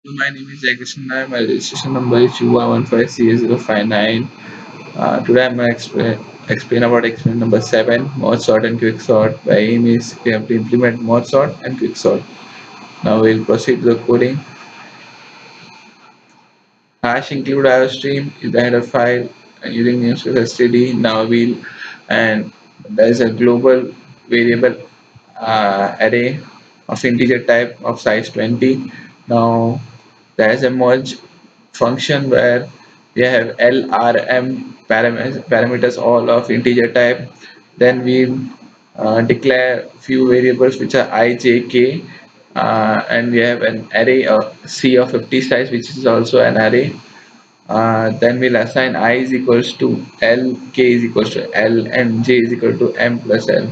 My name is Jagkrishna. My registration number is U115C059. Today I'm going to explain about experiment number 7, mod sort and quick sort. The aim is we have to implement mod sort and quick sort. Now we'll proceed to the coding. Hash include iostream is the header file and using namespace std. Now we'll and there's a global variable array of integer type of size 20. Now there's a merge function where we have LRM parameters all of integer type. Then we declare few variables which are I, J, K, and we have an array of C of 50 size which is also an array. Then we'll assign I is equals to L, K is equals to L, and J is equal to M plus L.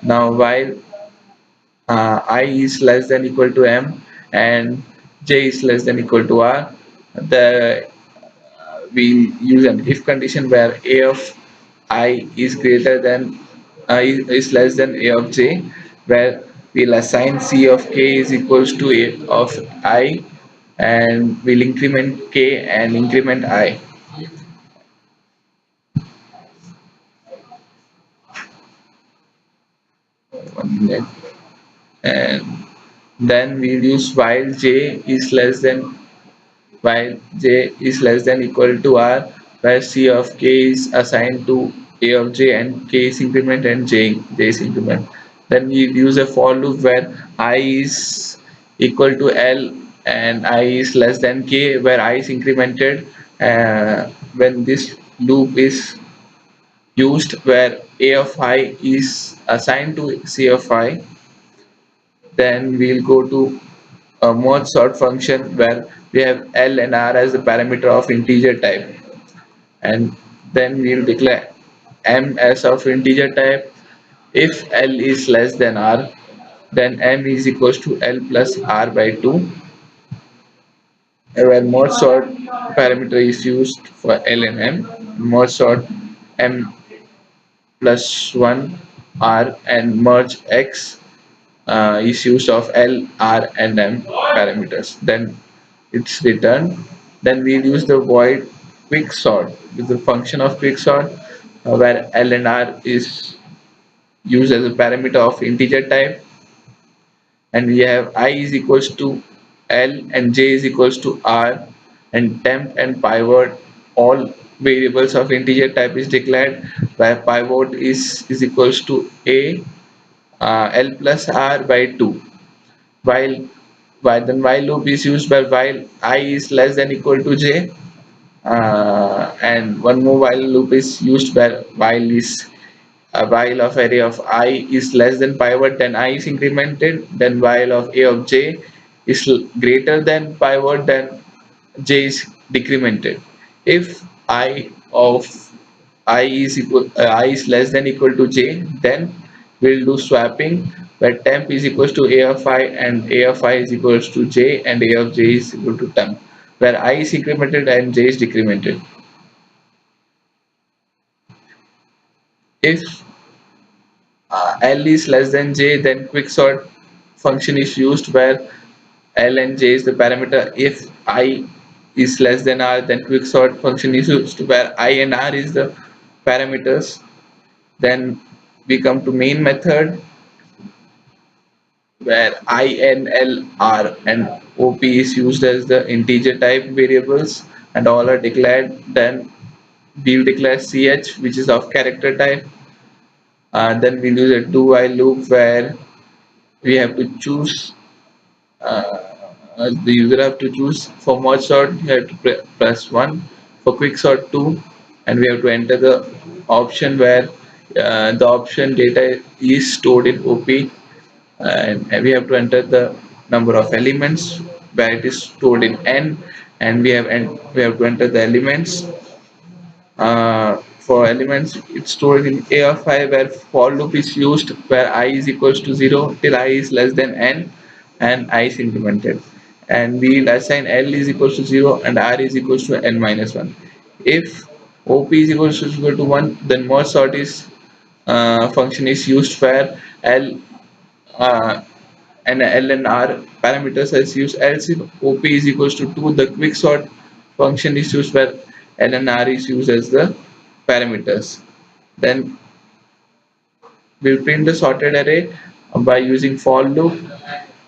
Now while I is less than equal to M and J is less than equal to R, the we use an if condition where A of I is greater than is less than A of J, where we'll assign C of K is equals to A of I, and we'll increment K and increment I. One minute. And then we'll use while j is less than equal to r, where c of k is assigned to a of j and k is increment and j is increment. Then we use a for loop where I is equal to l and I is less than k, where I is incremented when this loop is used, where a of I is assigned to c of I. Then we'll go to a merge sort function where we have L and R as the parameter of integer type, and then we'll declare M as of integer type. If L is less than R, then M is equals to L plus R by 2, where merge sort parameter is used for L and M. Merge sort M plus 1 R and merge X is use of L, R, and M parameters. Then it's returned. Then we'll use the void quick sort with the function of quick sort, where L and R is used as a parameter of integer type, and we have I is equals to L and J is equals to R, and temp and pivot all variables of integer type is declared, where pivot is equals to A L plus R by 2, while while loop is used by while I is less than equal to j, and one more while loop is used where while is a while of array of I is less than pivot, then I is incremented, then while of a of j is greater than pivot, then j is decremented. If I of I is less than equal to j, then we'll do swapping where temp is equals to a of I and a of I is equals to j and a of j is equal to temp, where I is incremented and j is decremented. If L is less than j, then quicksort function is used where L and j is the parameter. If I is less than r, then quicksort function is used where I and r is the parameters. Then we come to main method where I, N, L, R, and OP is used as the integer type variables and all are declared. Then we will declare ch, which is of character type. Then we use a do while loop where we have to choose the user have to choose for merge sort. You have to press 1, for quick sort 2, and we have to enter the option where the option data is stored in OP, and we have to enter the number of elements where it is stored in n, and we have to enter the elements. For elements, it's stored in a of I, where for loop is used where I is equals to 0 till I is less than n and I is incremented, and we'll assign L is equals to 0 and R is equals to n minus 1. If OP is equal to 1, then merge sort is function is used where L uh, and LNR parameters as used. Else if OP is equals to 2, the quick sort function is used where LNR is used as the parameters. Then we'll print the sorted array by using for loop,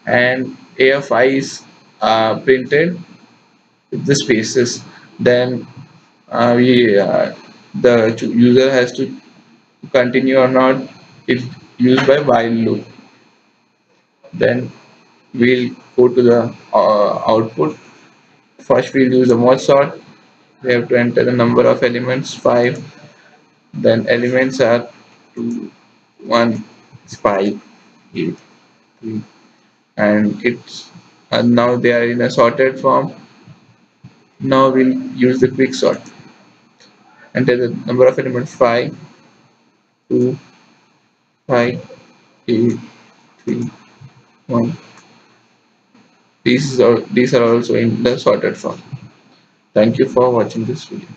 and AFI is printed with the spaces. Then we the user has to continue or not if used by while loop. Then we'll go to the output. First we'll use the mod sort. We have to enter the number of elements 5. Then elements are 2, 1, 5, 8, 3, and it's and now they are in a sorted form. Now we'll use the quick sort. Enter the number of elements 5, 2, 5, 8, 3, 1. These are also in the sorted form. Thank you for watching this video.